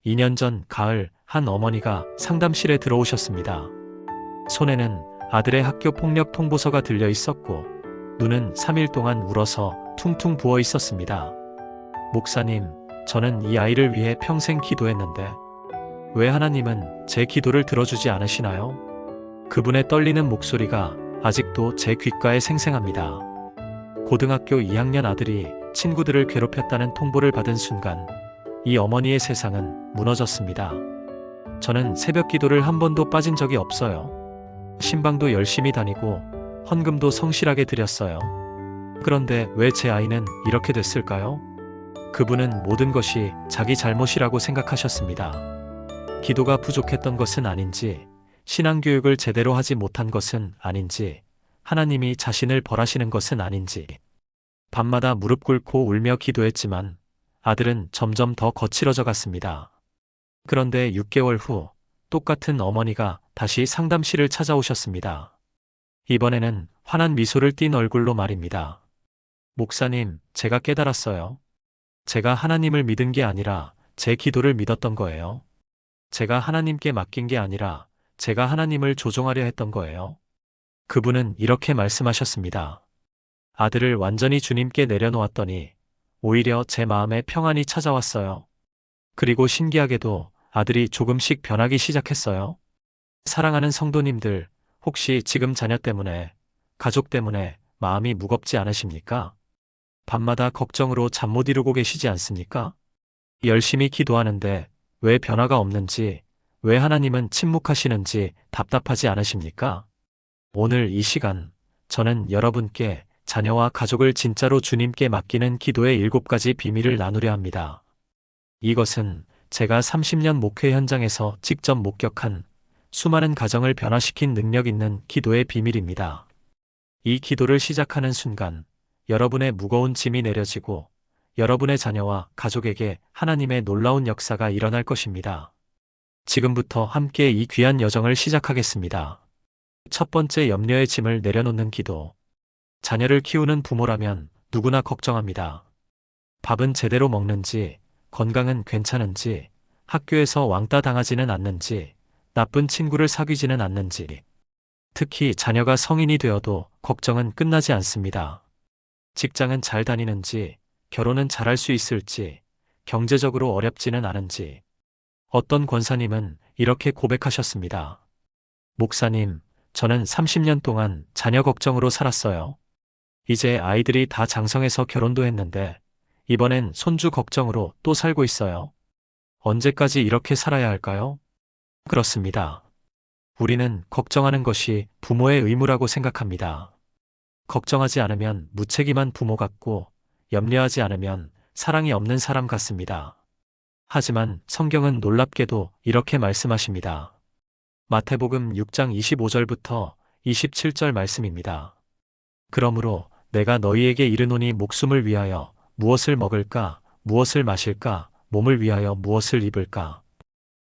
2년 전 가을 한 어머니가 상담실에 들어오셨습니다. 손에는 아들의 학교 폭력 통보서가 들려 있었고 눈은 3일 동안 울어서 퉁퉁 부어 있었습니다. 목사님, 저는 이 아이를 위해 평생 기도했는데 왜 하나님은 제 기도를 들어주지 않으시나요? 그분의 떨리는 목소리가 아직도 제 귓가에 생생합니다. 고등학교 2학년 아들이 친구들을 괴롭혔다는 통보를 받은 순간 이 어머니의 세상은 무너졌습니다. 저는 새벽 기도를 한 번도 빠진 적이 없어요. 신방도 열심히 다니고 헌금도 성실하게 드렸어요. 그런데 왜 제 아이는 이렇게 됐을까요? 그분은 모든 것이 자기 잘못이라고 생각하셨습니다. 기도가 부족했던 것은 아닌지, 신앙교육을 제대로 하지 못한 것은 아닌지, 하나님이 자신을 벌하시는 것은 아닌지. 밤마다 무릎 꿇고 울며 기도했지만 아들은 점점 더 거칠어져 갔습니다. 그런데 6개월 후 똑같은 어머니가 다시 상담실을 찾아오셨습니다. 이번에는 환한 미소를 띤 얼굴로 말입니다. 목사님, 제가 깨달았어요. 제가 하나님을 믿은 게 아니라 제 기도를 믿었던 거예요. 제가 하나님께 맡긴 게 아니라 제가 하나님을 조종하려 했던 거예요. 그분은 이렇게 말씀하셨습니다. 아들을 완전히 주님께 내려놓았더니 오히려 제 마음에 평안이 찾아왔어요. 그리고 신기하게도 아들이 조금씩 변하기 시작했어요. 사랑하는 성도님들, 혹시 지금 자녀 때문에, 가족 때문에 마음이 무겁지 않으십니까? 밤마다 걱정으로 잠 못 이루고 계시지 않습니까? 열심히 기도하는데 왜 변화가 없는지, 왜 하나님은 침묵하시는지 답답하지 않으십니까? 오늘 이 시간, 저는 여러분께 자녀와 가족을 진짜로 주님께 맡기는 기도의 7가지 비밀을 나누려 합니다. 이것은 제가 30년 목회 현장에서 직접 목격한 수많은 가정을 변화시킨 능력 있는 기도의 비밀입니다. 이 기도를 시작하는 순간 여러분의 무거운 짐이 내려지고 여러분의 자녀와 가족에게 하나님의 놀라운 역사가 일어날 것입니다. 지금부터 함께 이 귀한 여정을 시작하겠습니다. 첫 번째, 염려의 짐을 내려놓는 기도. 자녀를 키우는 부모라면 누구나 걱정합니다. 밥은 제대로 먹는지, 건강은 괜찮은지, 학교에서 왕따 당하지는 않는지, 나쁜 친구를 사귀지는 않는지. 특히 자녀가 성인이 되어도 걱정은 끝나지 않습니다. 직장은 잘 다니는지, 결혼은 잘할 수 있을지, 경제적으로 어렵지는 않은지. 어떤 권사님은 이렇게 고백하셨습니다. 목사님, 저는 30년 동안 자녀 걱정으로 살았어요. 이제 아이들이 다 장성해서 결혼도 했는데 이번엔 손주 걱정으로 또 살고 있어요. 언제까지 이렇게 살아야 할까요? 그렇습니다. 우리는 걱정하는 것이 부모의 의무라고 생각합니다. 걱정하지 않으면 무책임한 부모 같고 염려하지 않으면 사랑이 없는 사람 같습니다. 하지만 성경은 놀랍게도 이렇게 말씀하십니다. 마태복음 6장 25절부터 27절 말씀입니다. 그러므로 내가 너희에게 이르노니 목숨을 위하여 무엇을 먹을까, 무엇을 마실까, 몸을 위하여 무엇을 입을까.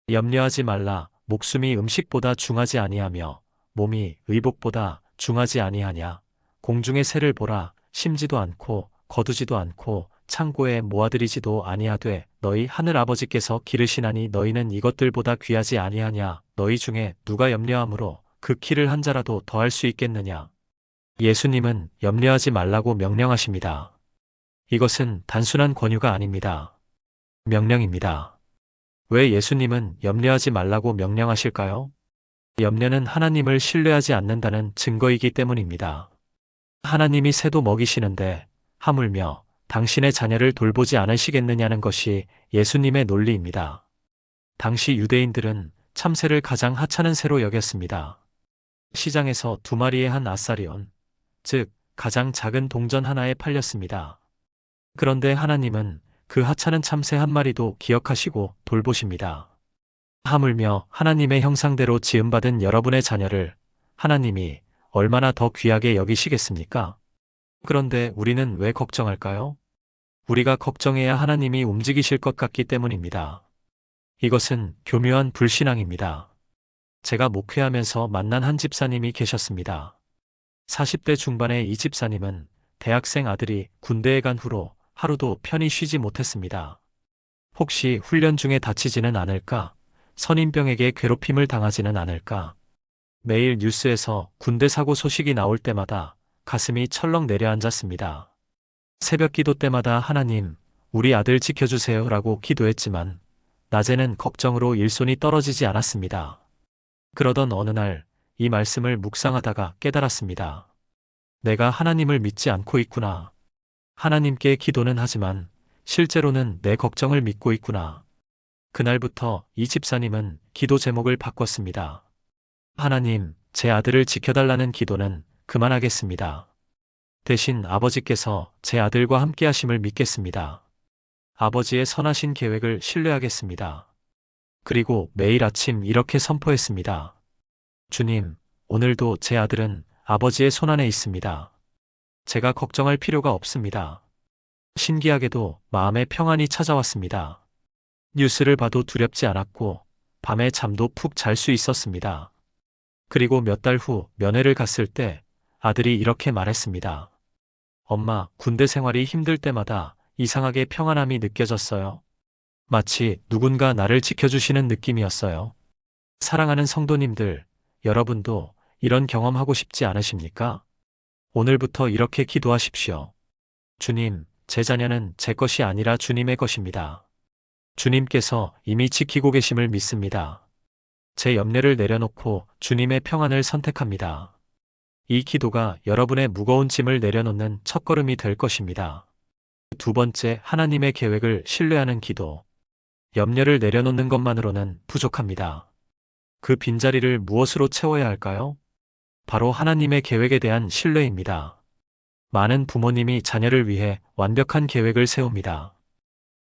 염려하지 말라. 목숨이 음식보다 중하지 아니하며 몸이 의복보다 중하지 아니하냐. 공중의 새를 보라. 심지도 않고 거두지도 않고 창고에 모아들이지도 아니하되 너희 하늘 아버지께서 기르시나니 너희는 이것들보다 귀하지 아니하냐. 너희 중에 누가 염려함으로 그 키를 한 자라도 더할 수 있겠느냐. 예수님은 염려하지 말라고 명령하십니다. 이것은 단순한 권유가 아닙니다. 명령입니다. 왜 예수님은 염려하지 말라고 명령하실까요? 염려는 하나님을 신뢰하지 않는다는 증거이기 때문입니다. 하나님이 새도 먹이시는데 하물며 당신의 자녀를 돌보지 않으시겠느냐는 것이 예수님의 논리입니다. 당시 유대인들은 참새를 가장 하찮은 새로 여겼습니다. 시장에서 2마리에 한 아사리온, 즉 가장 작은 동전 하나에 팔렸습니다. 그런데 하나님은 그 하찮은 참새 한 마리도 기억하시고 돌보십니다. 하물며 하나님의 형상대로 지음받은 여러분의 자녀를 하나님이 얼마나 더 귀하게 여기시겠습니까? 그런데 우리는 왜 걱정할까요? 우리가 걱정해야 하나님이 움직이실 것 같기 때문입니다. 이것은 교묘한 불신앙입니다. 제가 목회하면서 만난 한 집사님이 계셨습니다. 40대 중반의 이 집사님은 대학생 아들이 군대에 간 후로 하루도 편히 쉬지 못했습니다. 혹시 훈련 중에 다치지는 않을까? 선임병에게 괴롭힘을 당하지는 않을까? 매일 뉴스에서 군대 사고 소식이 나올 때마다 가슴이 철렁 내려앉았습니다. 새벽 기도 때마다 하나님, 우리 아들 지켜주세요 라고 기도했지만 낮에는 걱정으로 일손이 떨어지지 않았습니다. 그러던 어느 날 이 말씀을 묵상하다가 깨달았습니다. 내가 하나님을 믿지 않고 있구나. 하나님께 기도는 하지만 실제로는 내 걱정을 믿고 있구나. 그날부터 이 집사님은 기도 제목을 바꿨습니다. 하나님, 제 아들을 지켜달라는 기도는 그만하겠습니다. 대신 아버지께서 제 아들과 함께 하심을 믿겠습니다. 아버지의 선하신 계획을 신뢰하겠습니다. 그리고 매일 아침 이렇게 선포했습니다. 주님, 오늘도 제 아들은 아버지의 손안에 있습니다. 제가 걱정할 필요가 없습니다. 신기하게도 마음의 평안이 찾아왔습니다. 뉴스를 봐도 두렵지 않았고 밤에 잠도 푹 잘 수 있었습니다. 그리고 몇 달 후 면회를 갔을 때 아들이 이렇게 말했습니다. 엄마, 군대 생활이 힘들 때마다 이상하게 평안함이 느껴졌어요. 마치 누군가 나를 지켜주시는 느낌이었어요. 사랑하는 성도님들, 여러분도 이런 경험하고 싶지 않으십니까? 오늘부터 이렇게 기도하십시오. 주님, 제 자녀는 제 것이 아니라 주님의 것입니다. 주님께서 이미 지키고 계심을 믿습니다. 제 염려를 내려놓고 주님의 평안을 선택합니다. 이 기도가 여러분의 무거운 짐을 내려놓는 첫걸음이 될 것입니다. 두 번째, 하나님의 계획을 신뢰하는 기도. 염려를 내려놓는 것만으로는 부족합니다. 그 빈자리를 무엇으로 채워야 할까요? 바로 하나님의 계획에 대한 신뢰입니다. 많은 부모님이 자녀를 위해 완벽한 계획을 세웁니다.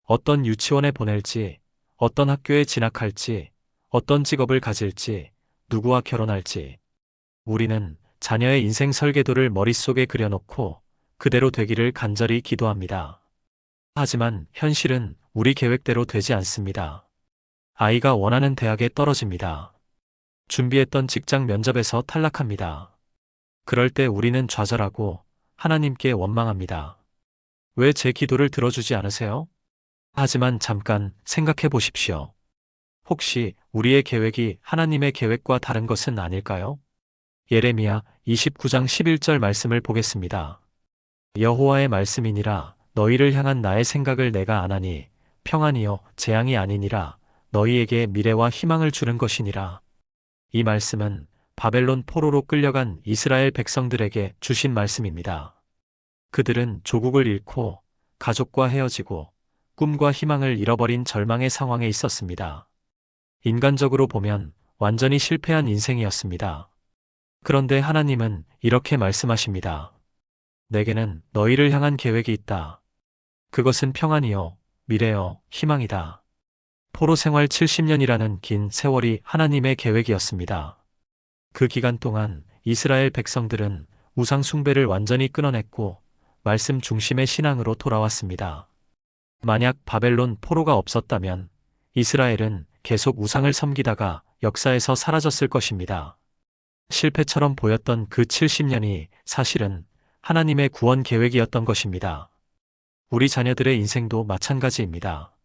어떤 유치원에 보낼지, 어떤 학교에 진학할지, 어떤 직업을 가질지, 누구와 결혼할지. 우리는 자녀의 인생 설계도를 머릿속에 그려놓고 그대로 되기를 간절히 기도합니다. 하지만 현실은 우리 계획대로 되지 않습니다. 아이가 원하는 대학에 떨어집니다. 준비했던 직장 면접에서 탈락합니다. 그럴 때 우리는 좌절하고 하나님께 원망합니다. 왜 제 기도를 들어주지 않으세요? 하지만 잠깐 생각해 보십시오. 혹시 우리의 계획이 하나님의 계획과 다른 것은 아닐까요? 예레미야 29장 11절 말씀을 보겠습니다. 여호와의 말씀이니라 너희를 향한 나의 생각을 내가 아나니 평안이요 재앙이 아니니라 너희에게 미래와 희망을 주는 것이니라. 이 말씀은 바벨론 포로로 끌려간 이스라엘 백성들에게 주신 말씀입니다. 그들은 조국을 잃고 가족과 헤어지고 꿈과 희망을 잃어버린 절망의 상황에 있었습니다. 인간적으로 보면 완전히 실패한 인생이었습니다. 그런데 하나님은 이렇게 말씀하십니다. 내게는 너희를 향한 계획이 있다. 그것은 평안이요, 미래요, 희망이다. 포로 생활 70년이라는 긴 세월이 하나님의 계획이었습니다. 그 기간 동안 이스라엘 백성들은 우상 숭배를 완전히 끊어냈고 말씀 중심의 신앙으로 돌아왔습니다. 만약 바벨론 포로가 없었다면 이스라엘은 계속 우상을 섬기다가 역사에서 사라졌을 것입니다. 실패처럼 보였던 그 70년이 사실은 하나님의 구원 계획이었던 것입니다. 우리 자녀들의 인생도 마찬가지입니다.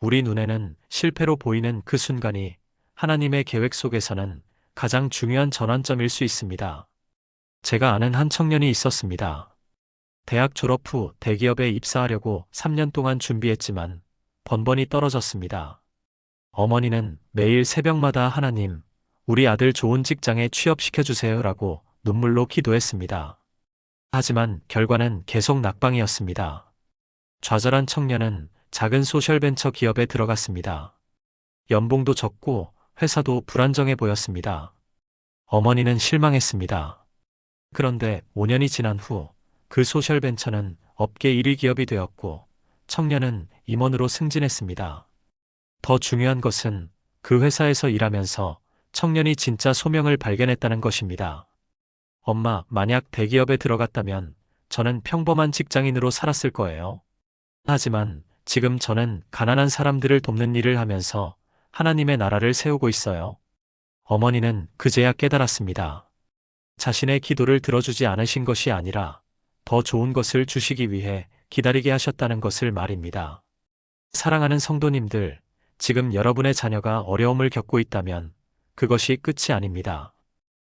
우리 눈에는 실패로 보이는 그 순간이 하나님의 계획 속에서는 가장 중요한 전환점일 수 있습니다. 제가 아는 한 청년이 있었습니다. 대학 졸업 후 대기업에 입사하려고 3년 동안 준비했지만 번번이 떨어졌습니다. 어머니는 매일 새벽마다 하나님, 우리 아들 좋은 직장에 취업시켜주세요 라고 눈물로 기도했습니다. 하지만 결과는 계속 낙방이었습니다. 좌절한 청년은 작은 소셜벤처 기업에 들어갔습니다. 연봉도 적고 회사도 불안정해 보였습니다. 어머니는 실망했습니다. 그런데 5년이 지난 후 그 소셜벤처는 업계 1위 기업이 되었고 청년은 임원으로 승진했습니다. 더 중요한 것은 그 회사에서 일하면서 청년이 진짜 소명을 발견했다는 것입니다. 엄마, 만약 대기업에 들어갔다면 저는 평범한 직장인으로 살았을 거예요. 하지만 지금 저는 가난한 사람들을 돕는 일을 하면서 하나님의 나라를 세우고 있어요. 어머니는 그제야 깨달았습니다. 자신의 기도를 들어주지 않으신 것이 아니라 더 좋은 것을 주시기 위해 기다리게 하셨다는 것을 말입니다. 사랑하는 성도님들, 지금 여러분의 자녀가 어려움을 겪고 있다면 그것이 끝이 아닙니다.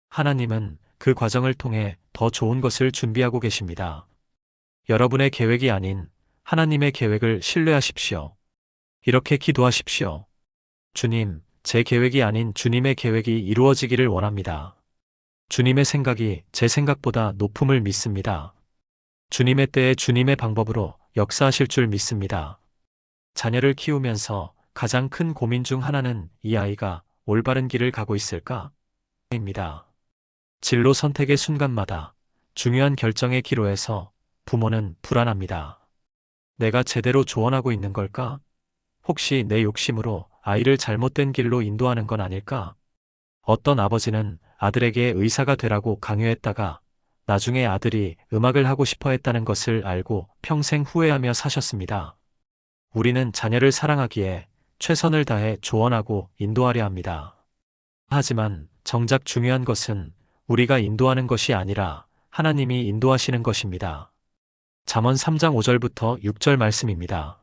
하나님은 그 과정을 통해 더 좋은 것을 준비하고 계십니다. 여러분의 계획이 아닌 하나님의 계획을 신뢰하십시오. 이렇게 기도하십시오. 주님, 제 계획이 아닌 주님의 계획이 이루어지기를 원합니다. 주님의 생각이 제 생각보다 높음을 믿습니다. 주님의 때에 주님의 방법으로 역사하실 줄 믿습니다. 자녀를 키우면서 가장 큰 고민 중 하나는 이 아이가 올바른 길을 가고 있을까? 입니다. 진로 선택의 순간마다 중요한 결정의 기로에서 부모는 불안합니다. 내가 제대로 조언하고 있는 걸까? 혹시 내 욕심으로 아이를 잘못된 길로 인도하는 건 아닐까? 어떤 아버지는 아들에게 의사가 되라고 강요했다가 나중에 아들이 음악을 하고 싶어 했다는 것을 알고 평생 후회하며 사셨습니다. 우리는 자녀를 사랑하기에 최선을 다해 조언하고 인도하려 합니다. 하지만 정작 중요한 것은 우리가 인도하는 것이 아니라 하나님이 인도하시는 것입니다. 잠언 3장 5절부터 6절 말씀입니다.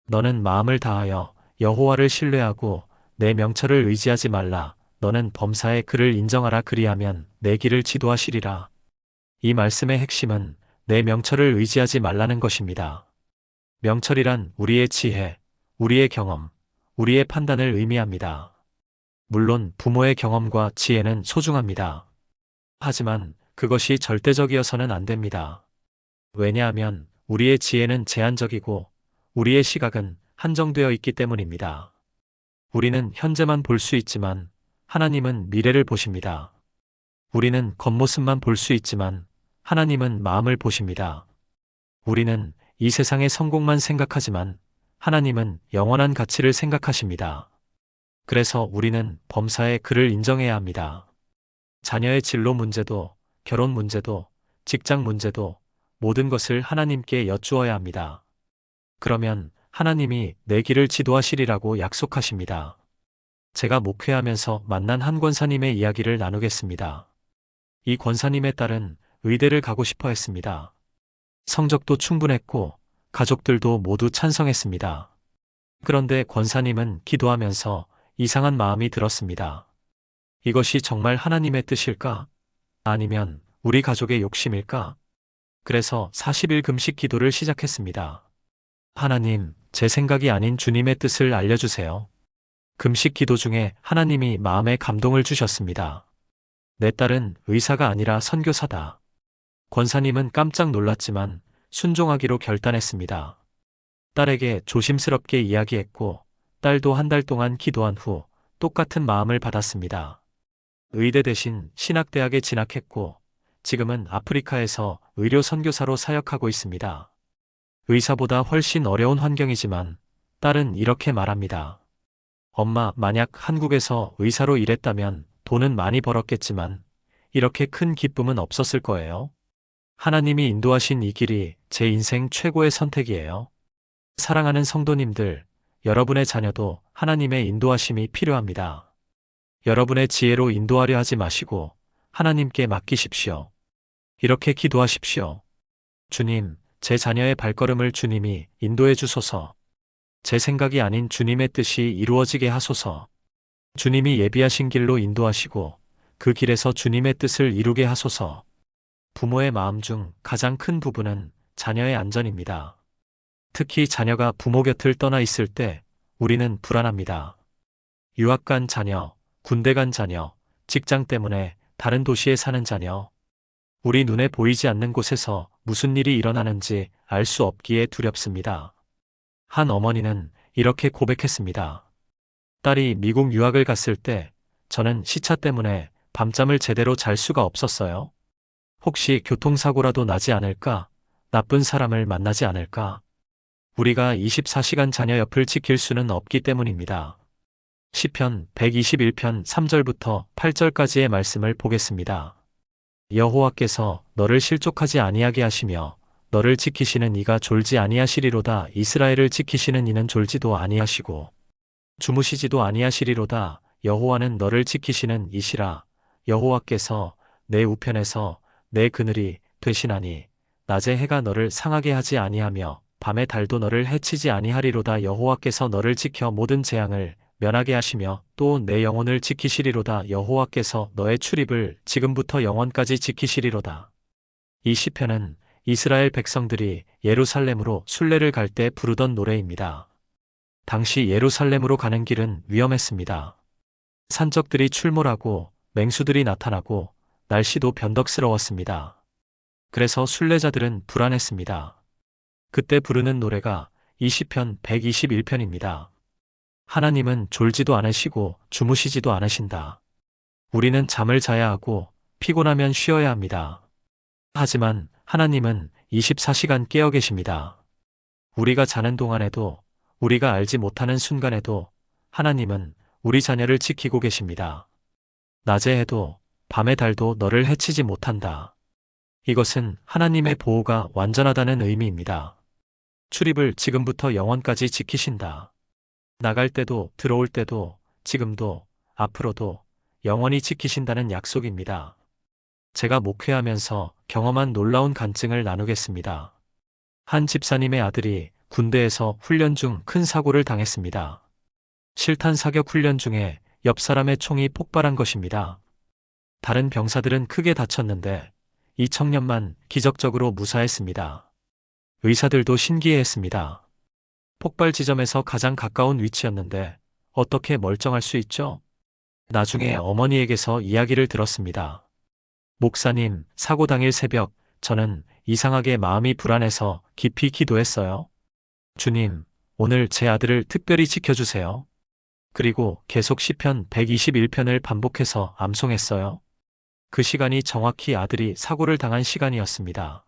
너는 마음을 다하여 여호와를 신뢰하고 내 명철을 의지하지 말라. 너는 범사에 그를 인정하라. 그리하면 내 길을 지도하시리라. 이 말씀의 핵심은 내 명철을 의지하지 말라는 것입니다. 명철이란 우리의 지혜, 우리의 경험, 우리의 판단을 의미합니다. 물론 부모의 경험과 지혜는 소중합니다. 하지만 그것이 절대적이어서는 안 됩니다. 왜냐하면 우리의 지혜는 제한적이고 우리의 시각은 한정되어 있기 때문입니다. 우리는 현재만 볼 수 있지만 하나님은 미래를 보십니다. 우리는 겉모습만 볼 수 있지만 하나님은 마음을 보십니다. 우리는 이 세상의 성공만 생각하지만 하나님은 영원한 가치를 생각하십니다. 그래서 우리는 범사에 그를 인정해야 합니다. 자녀의 진로 문제도, 결혼 문제도, 직장 문제도 모든 것을 하나님께 여쭈어야 합니다. 그러면 하나님이 내 길을 지도하시리라고 약속하십니다. 제가 목회하면서 만난 한 권사님의 이야기를 나누겠습니다. 이 권사님의 딸은 의대를 가고 싶어 했습니다. 성적도 충분했고 가족들도 모두 찬성했습니다. 그런데 권사님은 기도하면서 이상한 마음이 들었습니다. 이것이 정말 하나님의 뜻일까? 아니면 우리 가족의 욕심일까? 그래서 40일 금식 기도를 시작했습니다. 하나님, 제 생각이 아닌 주님의 뜻을 알려주세요. 금식 기도 중에 하나님이 마음에 감동을 주셨습니다. 내 딸은 의사가 아니라 선교사다. 권사님은 깜짝 놀랐지만 순종하기로 결단했습니다. 딸에게 조심스럽게 이야기했고 딸도 한 달 동안 기도한 후 똑같은 마음을 받았습니다. 의대 대신 신학대학에 진학했고 지금은 아프리카에서 의료 선교사로 사역하고 있습니다. 의사보다 훨씬 어려운 환경이지만 딸은 이렇게 말합니다. 엄마, 만약 한국에서 의사로 일했다면 돈은 많이 벌었겠지만 이렇게 큰 기쁨은 없었을 거예요. 하나님이 인도하신 이 길이 제 인생 최고의 선택이에요. 사랑하는 성도님들, 여러분의 자녀도 하나님의 인도하심이 필요합니다. 여러분의 지혜로 인도하려 하지 마시고 하나님께 맡기십시오. 이렇게 기도하십시오. 주님, 제 자녀의 발걸음을 주님이 인도해 주소서. 제 생각이 아닌 주님의 뜻이 이루어지게 하소서. 주님이 예비하신 길로 인도하시고 그 길에서 주님의 뜻을 이루게 하소서. 부모의 마음 중 가장 큰 부분은 자녀의 안전입니다. 특히 자녀가 부모 곁을 떠나 있을 때 우리는 불안합니다. 유학 간 자녀, 군대 간 자녀, 직장 때문에 다른 도시에 사는 자녀. 우리 눈에 보이지 않는 곳에서 무슨 일이 일어나는지 알 수 없기에 두렵습니다. 한 어머니는 이렇게 고백했습니다. 딸이 미국 유학을 갔을 때 저는 시차 때문에 밤잠을 제대로 잘 수가 없었어요. 혹시 교통사고라도 나지 않을까? 나쁜 사람을 만나지 않을까? 우리가 24시간 자녀 옆을 지킬 수는 없기 때문입니다. 시편 121편 3절부터 8절까지의 말씀을 보겠습니다. 여호와께서 너를 실족하지 아니하게 하시며 너를 지키시는 이가 졸지 아니하시리로다. 이스라엘을 지키시는 이는 졸지도 아니하시고 주무시지도 아니하시리로다. 여호와는 너를 지키시는 이시라. 여호와께서 내 우편에서 내 그늘이 되시나니 낮에 해가 너를 상하게 하지 아니하며 밤의 달도 너를 해치지 아니하리로다. 여호와께서 너를 지켜 모든 재앙을 면하게 하시며 또 내 영혼을 지키시리로다. 여호와께서 너의 출입을 지금부터 영원까지 지키시리로다. 이 시편은 이스라엘 백성들이 예루살렘으로 순례를 갈 때 부르던 노래입니다. 당시 예루살렘으로 가는 길은 위험했습니다. 산적들이 출몰하고 맹수들이 나타나고 날씨도 변덕스러웠습니다. 그래서 순례자들은 불안했습니다. 그때 부르는 노래가 이 시편 121편입니다. 하나님은 졸지도 않으시고 주무시지도 않으신다. 우리는 잠을 자야 하고 피곤하면 쉬어야 합니다. 하지만 하나님은 24시간 깨어 계십니다. 우리가 자는 동안에도, 우리가 알지 못하는 순간에도 하나님은 우리 자녀를 지키고 계십니다. 낮에 해도 밤의 달도 너를 해치지 못한다. 이것은 하나님의 보호가 완전하다는 의미입니다. 출입을 지금부터 영원까지 지키신다. 나갈 때도 들어올 때도 지금도 앞으로도 영원히 지키신다는 약속입니다. 제가 목회하면서 경험한 놀라운 간증을 나누겠습니다. 한 집사님의 아들이 군대에서 훈련 중 큰 사고를 당했습니다. 실탄 사격 훈련 중에 옆 사람의 총이 폭발한 것입니다. 다른 병사들은 크게 다쳤는데 이 청년만 기적적으로 무사했습니다. 의사들도 신기해했습니다. 폭발 지점에서 가장 가까운 위치였는데 어떻게 멀쩡할 수 있죠? 나중에 어머니에게서 이야기를 들었습니다. 목사님, 사고 당일 새벽, 저는 이상하게 마음이 불안해서 깊이 기도했어요. 주님, 오늘 제 아들을 특별히 지켜주세요. 그리고 계속 시편 121편을 반복해서 암송했어요. 그 시간이 정확히 아들이 사고를 당한 시간이었습니다.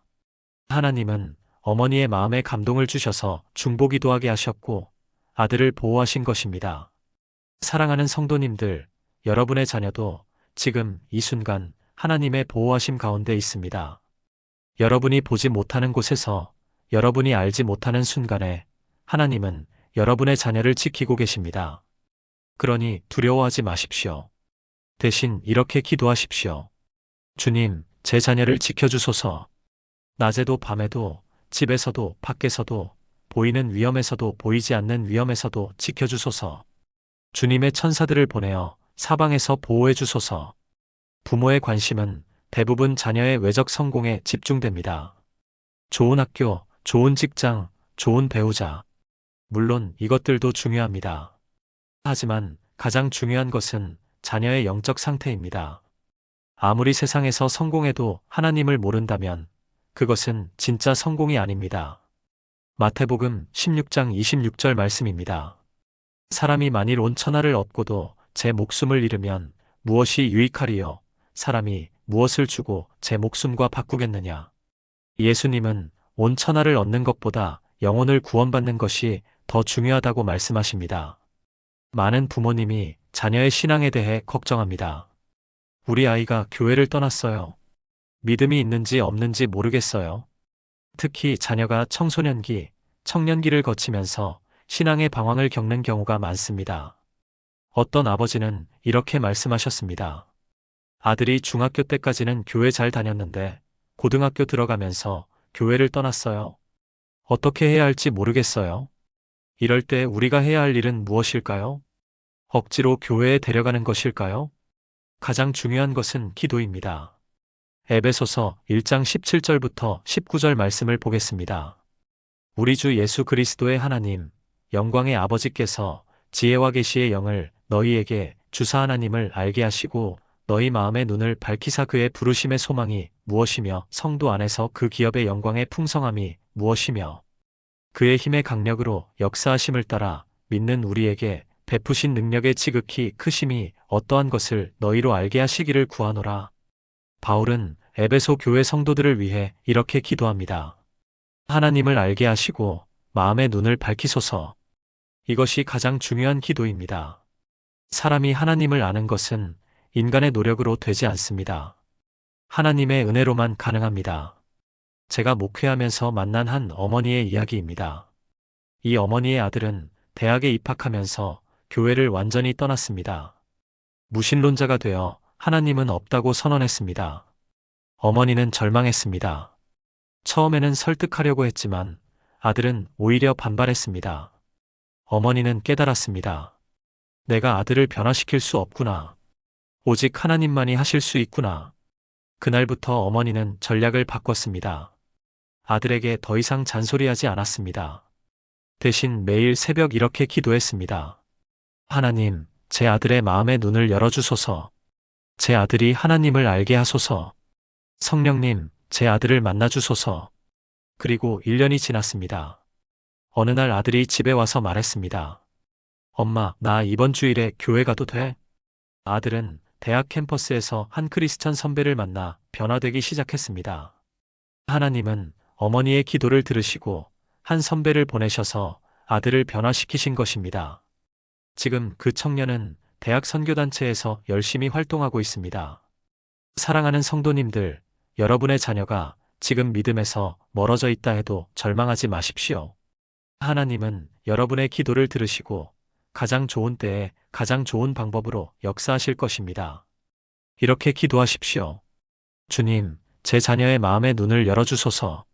하나님은 어머니의 마음에 감동을 주셔서 중보기도하게 하셨고 아들을 보호하신 것입니다. 사랑하는 성도님들, 여러분의 자녀도 지금 이 순간 하나님의 보호하심 가운데 있습니다. 여러분이 보지 못하는 곳에서, 여러분이 알지 못하는 순간에 하나님은 여러분의 자녀를 지키고 계십니다. 그러니 두려워하지 마십시오. 대신 이렇게 기도하십시오. 주님, 제 자녀를 지켜주소서. 낮에도 밤에도 집에서도 밖에서도 보이는 위험에서도 보이지 않는 위험에서도 지켜주소서. 주님의 천사들을 보내어 사방에서 보호해 주소서. 부모의 관심은 대부분 자녀의 외적 성공에 집중됩니다. 좋은 학교, 좋은 직장, 좋은 배우자. 물론 이것들도 중요합니다. 하지만 가장 중요한 것은 자녀의 영적 상태입니다. 아무리 세상에서 성공해도 하나님을 모른다면 그것은 진짜 성공이 아닙니다. 마태복음 16장 26절 말씀입니다. 사람이 만일 온 천하를 얻고도 제 목숨을 잃으면 무엇이 유익하리요? 사람이 무엇을 주고 제 목숨과 바꾸겠느냐? 예수님은 온 천하를 얻는 것보다 영혼을 구원받는 것이 더 중요하다고 말씀하십니다. 많은 부모님이 자녀의 신앙에 대해 걱정합니다. 우리 아이가 교회를 떠났어요. 믿음이 있는지 없는지 모르겠어요. 특히 자녀가 청소년기, 청년기를 거치면서 신앙의 방황을 겪는 경우가 많습니다. 어떤 아버지는 이렇게 말씀하셨습니다. 아들이 중학교 때까지는 교회 잘 다녔는데 고등학교 들어가면서 교회를 떠났어요. 어떻게 해야 할지 모르겠어요. 이럴 때 우리가 해야 할 일은 무엇일까요? 억지로 교회에 데려가는 것일까요? 가장 중요한 것은 기도입니다. 에베소서 1장 17절부터 19절 말씀을 보겠습니다. 우리 주 예수 그리스도의 하나님, 영광의 아버지께서 지혜와 계시의 영을 너희에게 주사 하나님을 알게 하시고 너희 마음의 눈을 밝히사 그의 부르심의 소망이 무엇이며 성도 안에서 그 기업의 영광의 풍성함이 무엇이며 그의 힘의 강력으로 역사하심을 따라 믿는 우리에게 베푸신 능력의 지극히 크심이 어떠한 것을 너희로 알게 하시기를 구하노라. 바울은 에베소 교회 성도들을 위해 이렇게 기도합니다. 하나님을 알게 하시고 마음의 눈을 밝히소서. 이것이 가장 중요한 기도입니다. 사람이 하나님을 아는 것은 인간의 노력으로 되지 않습니다. 하나님의 은혜로만 가능합니다. 제가 목회하면서 만난 한 어머니의 이야기입니다. 이 어머니의 아들은 대학에 입학하면서 교회를 완전히 떠났습니다. 무신론자가 되어 하나님은 없다고 선언했습니다. 어머니는 절망했습니다. 처음에는 설득하려고 했지만 아들은 오히려 반발했습니다. 어머니는 깨달았습니다. 내가 아들을 변화시킬 수 없구나. 오직 하나님만이 하실 수 있구나. 그날부터 어머니는 전략을 바꿨습니다. 아들에게 더 이상 잔소리하지 않았습니다. 대신 매일 새벽 이렇게 기도했습니다. 하나님, 제 아들의 마음의 눈을 열어주소서. 제 아들이 하나님을 알게 하소서. 성령님, 제 아들을 만나주소서. 그리고 1년이 지났습니다. 어느 날 아들이 집에 와서 말했습니다. 엄마, 나 이번 주일에 교회 가도 돼? 아들은 대학 캠퍼스에서 한 크리스천 선배를 만나 변화되기 시작했습니다. 하나님은 어머니의 기도를 들으시고 한 선배를 보내셔서 아들을 변화시키신 것입니다. 지금 그 청년은 대학 선교단체에서 열심히 활동하고 있습니다. 사랑하는 성도님들, 여러분의 자녀가 지금 믿음에서 멀어져 있다 해도 절망하지 마십시오. 하나님은 여러분의 기도를 들으시고 가장 좋은 때에 가장 좋은 방법으로 역사하실 것입니다. 이렇게 기도하십시오. 주님, 제 자녀의 마음의 눈을 열어주소서.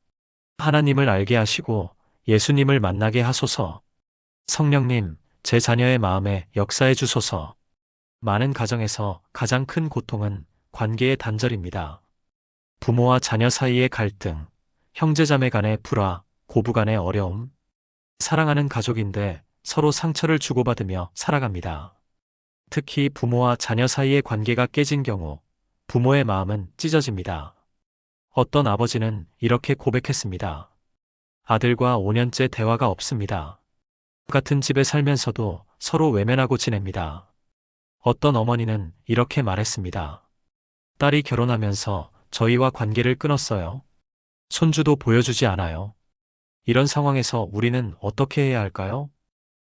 하나님을 알게 하시고 예수님을 만나게 하소서. 성령님, 제 자녀의 마음에 역사해 주소서. 많은 가정에서 가장 큰 고통은 관계의 단절입니다. 부모와 자녀 사이의 갈등, 형제자매 간의 불화, 고부 간의 어려움. 사랑하는 가족인데 서로 상처를 주고받으며 살아갑니다. 특히 부모와 자녀 사이의 관계가 깨진 경우 부모의 마음은 찢어집니다. 어떤 아버지는 이렇게 고백했습니다. 아들과 5년째 대화가 없습니다. 같은 집에 살면서도 서로 외면하고 지냅니다. 어떤 어머니는 이렇게 말했습니다. 딸이 결혼하면서 저희와 관계를 끊었어요. 손주도 보여주지 않아요. 이런 상황에서 우리는 어떻게 해야 할까요?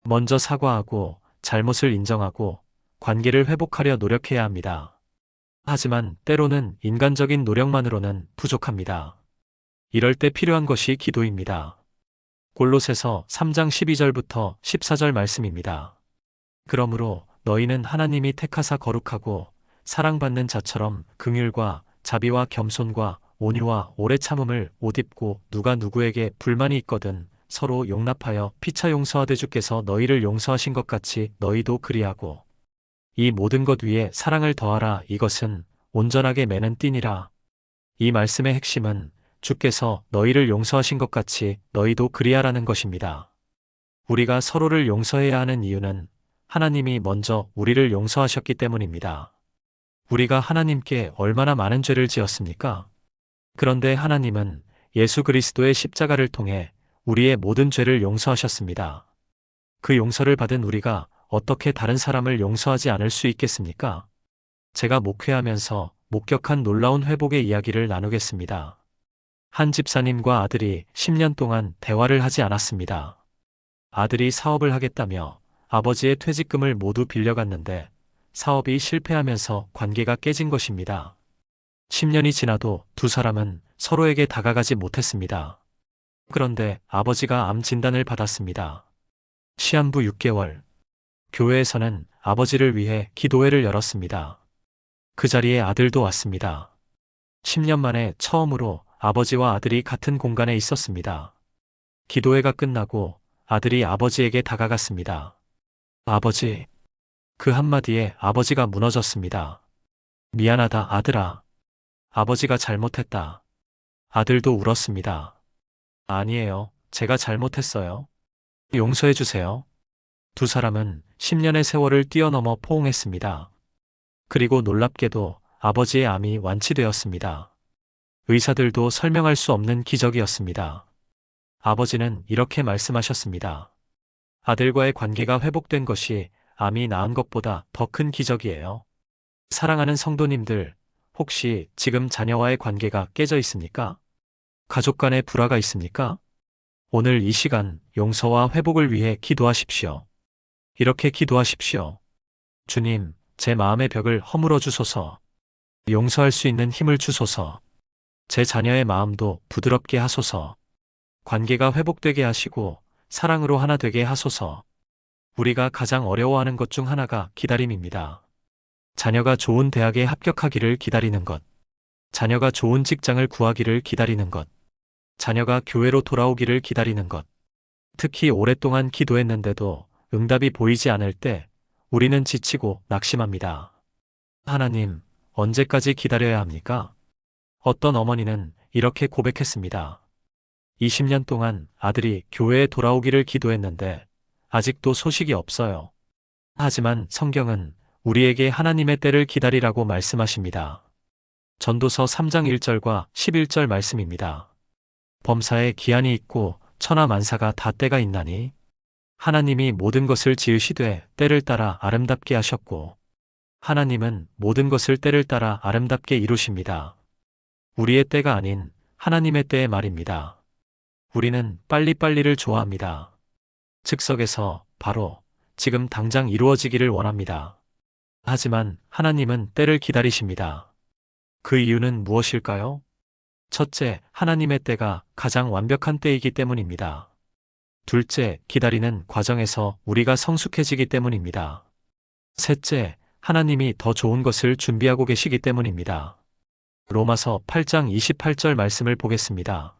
먼저 사과하고 잘못을 인정하고 관계를 회복하려 노력해야 합니다. 하지만 때로는 인간적인 노력만으로는 부족합니다. 이럴 때 필요한 것이 기도입니다. 골로새서 3장 12절부터 14절 말씀입니다. 그러므로 너희는 하나님이 택하사 거룩하고 사랑받는 자처럼 긍휼과 자비와 겸손과 온유와 오래 참음을 옷 입고 누가 누구에게 불만이 있거든 서로 용납하여 피차 용서하되 주께서 너희를 용서하신 것 같이 너희도 그리하고 이 모든 것 위에 사랑을 더하라. 이것은 온전하게 매는 띠니라. 이 말씀의 핵심은 주께서 너희를 용서하신 것 같이 너희도 그리하라는 것입니다. 우리가 서로를 용서해야 하는 이유는 하나님이 먼저 우리를 용서하셨기 때문입니다. 우리가 하나님께 얼마나 많은 죄를 지었습니까? 그런데 하나님은 예수 그리스도의 십자가를 통해 우리의 모든 죄를 용서하셨습니다. 그 용서를 받은 우리가 어떻게 다른 사람을 용서하지 않을 수 있겠습니까? 제가 목회하면서 목격한 놀라운 회복의 이야기를 나누겠습니다. 한 집사님과 아들이 10년 동안 대화를 하지 않았습니다. 아들이 사업을 하겠다며 아버지의 퇴직금을 모두 빌려갔는데 사업이 실패하면서 관계가 깨진 것입니다. 10년이 지나도 두 사람은 서로에게 다가가지 못했습니다. 그런데 아버지가 암 진단을 받았습니다. 시한부 6개월. 교회에서는 아버지를 위해 기도회를 열었습니다. 그 자리에 아들도 왔습니다. 10년 만에 처음으로 아버지와 아들이 같은 공간에 있었습니다. 기도회가 끝나고 아들이 아버지에게 다가갔습니다. 아버지. 그 한마디에 아버지가 무너졌습니다. 미안하다, 아들아. 아버지가 잘못했다. 아들도 울었습니다. 아니에요. 제가 잘못했어요. 용서해 주세요. 두 사람은 10년의 세월을 뛰어넘어 포옹했습니다. 그리고 놀랍게도 아버지의 암이 완치되었습니다. 의사들도 설명할 수 없는 기적이었습니다. 아버지는 이렇게 말씀하셨습니다. 아들과의 관계가 회복된 것이 암이 나은 것보다 더 큰 기적이에요. 사랑하는 성도님들, 혹시 지금 자녀와의 관계가 깨져 있습니까? 가족 간의 불화가 있습니까? 오늘 이 시간 용서와 회복을 위해 기도하십시오. 이렇게 기도하십시오. 주님, 제 마음의 벽을 허물어 주소서. 용서할 수 있는 힘을 주소서. 제 자녀의 마음도 부드럽게 하소서. 관계가 회복되게 하시고 사랑으로 하나 되게 하소서. 우리가 가장 어려워하는 것 중 하나가 기다림입니다. 자녀가 좋은 대학에 합격하기를 기다리는 것. 자녀가 좋은 직장을 구하기를 기다리는 것. 자녀가 교회로 돌아오기를 기다리는 것. 특히 오랫동안 기도했는데도 응답이 보이지 않을 때 우리는 지치고 낙심합니다. 하나님, 언제까지 기다려야 합니까? 어떤 어머니는 이렇게 고백했습니다. 20년 동안 아들이 교회에 돌아오기를 기도했는데 아직도 소식이 없어요. 하지만 성경은 우리에게 하나님의 때를 기다리라고 말씀하십니다. 전도서 3장 1절과 11절 말씀입니다. 범사에 기한이 있고 천하 만사가 다 때가 있나니 하나님이 모든 것을 지으시되 때를 따라 아름답게 하셨고 하나님은 모든 것을 때를 따라 아름답게 이루십니다. 우리의 때가 아닌 하나님의 때의 말입니다. 우리는 빨리빨리를 좋아합니다. 즉석에서 바로 지금 당장 이루어지기를 원합니다. 하지만 하나님은 때를 기다리십니다. 그 이유는 무엇일까요? 첫째, 하나님의 때가 가장 완벽한 때이기 때문입니다. 둘째, 기다리는 과정에서 우리가 성숙해지기 때문입니다. 셋째, 하나님이 더 좋은 것을 준비하고 계시기 때문입니다. 로마서 8장 28절 말씀을 보겠습니다.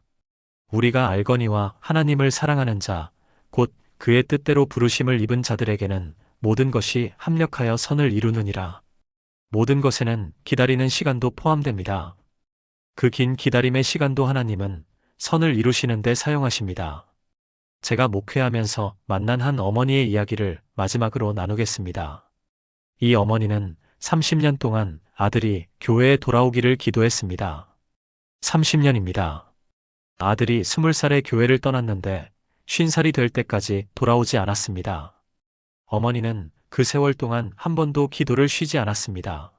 우리가 알거니와 하나님을 사랑하는 자, 곧 그의 뜻대로 부르심을 입은 자들에게는 모든 것이 합력하여 선을 이루느니라. 모든 것에는 기다리는 시간도 포함됩니다. 그 긴 기다림의 시간도 하나님은 선을 이루시는 데 사용하십니다. 제가 목회하면서 만난 한 어머니의 이야기를 마지막으로 나누겠습니다. 이 어머니는 30년 동안 아들이 교회에 돌아오기를 기도했습니다. 30년입니다. 아들이 20살에 교회를 떠났는데 50살이 될 때까지 돌아오지 않았습니다. 어머니는 그 세월 동안 한 번도 기도를 쉬지 않았습니다.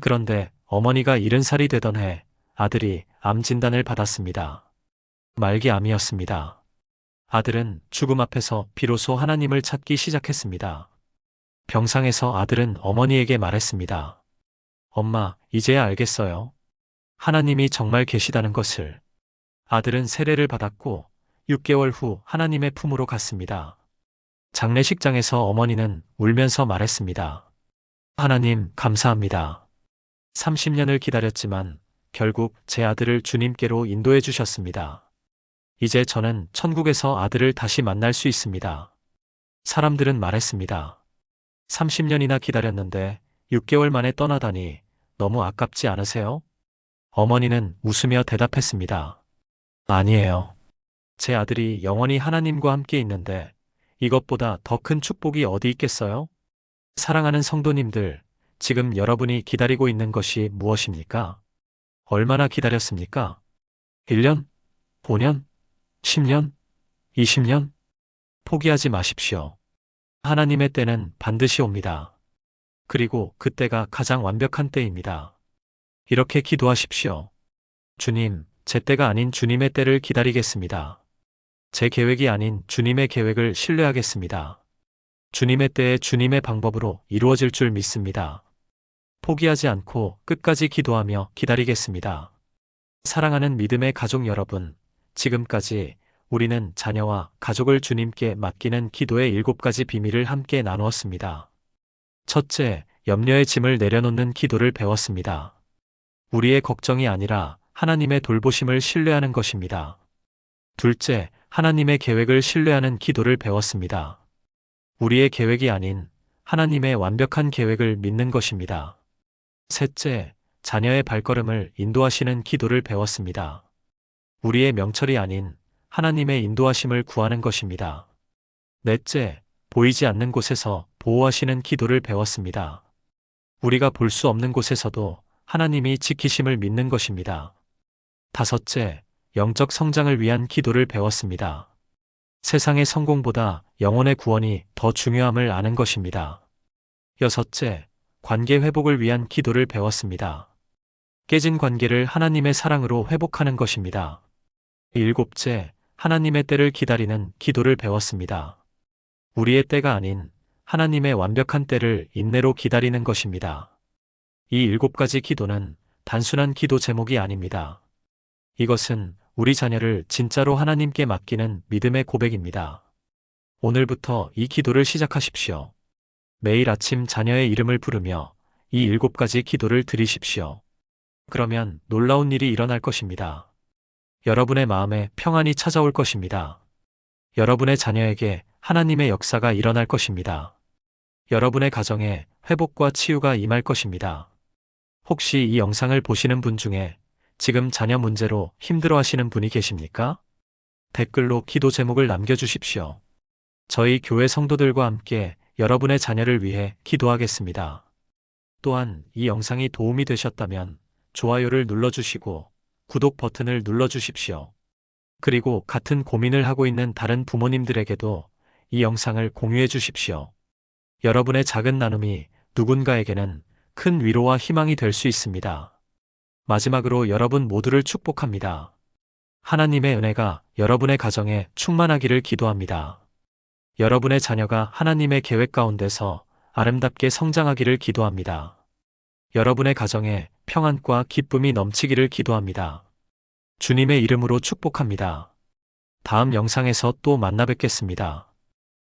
그런데 어머니가 70살이 되던 해 아들이 암 진단을 받았습니다. 말기암이었습니다. 아들은 죽음 앞에서 비로소 하나님을 찾기 시작했습니다. 병상에서 아들은 어머니에게 말했습니다. 엄마, 이제야 알겠어요. 하나님이 정말 계시다는 것을. 아들은 세례를 받았고 6개월 후 하나님의 품으로 갔습니다. 장례식장에서 어머니는 울면서 말했습니다. 하나님, 감사합니다. 30년을 기다렸지만 결국 제 아들을 주님께로 인도해 주셨습니다. 이제 저는 천국에서 아들을 다시 만날 수 있습니다. 사람들은 말했습니다. 30년이나 기다렸는데 6개월 만에 떠나다니 너무 아깝지 않으세요? 어머니는 웃으며 대답했습니다. 아니에요. 제 아들이 영원히 하나님과 함께 있는데 이것보다 더 큰 축복이 어디 있겠어요? 사랑하는 성도님들, 지금 여러분이 기다리고 있는 것이 무엇입니까? 얼마나 기다렸습니까? 1년? 5년? 10년? 20년? 포기하지 마십시오. 하나님의 때는 반드시 옵니다. 그리고 그때가 가장 완벽한 때입니다. 이렇게 기도하십시오. 주님, 제 때가 아닌 주님의 때를 기다리겠습니다. 제 계획이 아닌 주님의 계획을 신뢰하겠습니다. 주님의 때에 주님의 방법으로 이루어질 줄 믿습니다. 포기하지 않고 끝까지 기도하며 기다리겠습니다. 사랑하는 믿음의 가족 여러분, 지금까지 우리는 자녀와 가족을 주님께 맡기는 기도의 7가지 비밀을 함께 나누었습니다. 첫째, 염려의 짐을 내려놓는 기도를 배웠습니다. 우리의 걱정이 아니라 하나님의 돌보심을 신뢰하는 것입니다. 둘째, 하나님의 계획을 신뢰하는 기도를 배웠습니다. 우리의 계획이 아닌 하나님의 완벽한 계획을 믿는 것입니다. 셋째, 자녀의 발걸음을 인도하시는 기도를 배웠습니다. 우리의 명철이 아닌 하나님의 인도하심을 구하는 것입니다. 넷째, 보이지 않는 곳에서 보호하시는 기도를 배웠습니다. 우리가 볼 수 없는 곳에서도 하나님이 지키심을 믿는 것입니다. 다섯째, 영적 성장을 위한 기도를 배웠습니다. 세상의 성공보다 영혼의 구원이 더 중요함을 아는 것입니다. 여섯째, 관계 회복을 위한 기도를 배웠습니다. 깨진 관계를 하나님의 사랑으로 회복하는 것입니다. 일곱째, 하나님의 때를 기다리는 기도를 배웠습니다. 우리의 때가 아닌 하나님의 완벽한 때를 인내로 기다리는 것입니다. 이 7가지 기도는 단순한 기도 제목이 아닙니다. 이것은 우리 자녀를 진짜로 하나님께 맡기는 믿음의 고백입니다. 오늘부터 이 기도를 시작하십시오. 매일 아침 자녀의 이름을 부르며 이 7가지 기도를 드리십시오. 그러면 놀라운 일이 일어날 것입니다. 여러분의 마음에 평안이 찾아올 것입니다. 여러분의 자녀에게 하나님의 역사가 일어날 것입니다. 여러분의 가정에 회복과 치유가 임할 것입니다. 혹시 이 영상을 보시는 분 중에 지금 자녀 문제로 힘들어하시는 분이 계십니까? 댓글로 기도 제목을 남겨주십시오. 저희 교회 성도들과 함께 여러분의 자녀를 위해 기도하겠습니다. 또한 이 영상이 도움이 되셨다면 좋아요를 눌러주시고 구독 버튼을 눌러주십시오. 그리고 같은 고민을 하고 있는 다른 부모님들에게도 이 영상을 공유해 주십시오. 여러분의 작은 나눔이 누군가에게는 큰 위로와 희망이 될 수 있습니다. 마지막으로 여러분 모두를 축복합니다. 하나님의 은혜가 여러분의 가정에 충만하기를 기도합니다. 여러분의 자녀가 하나님의 계획 가운데서 아름답게 성장하기를 기도합니다. 여러분의 가정에 평안과 기쁨이 넘치기를 기도합니다. 주님의 이름으로 축복합니다. 다음 영상에서 또 만나 뵙겠습니다.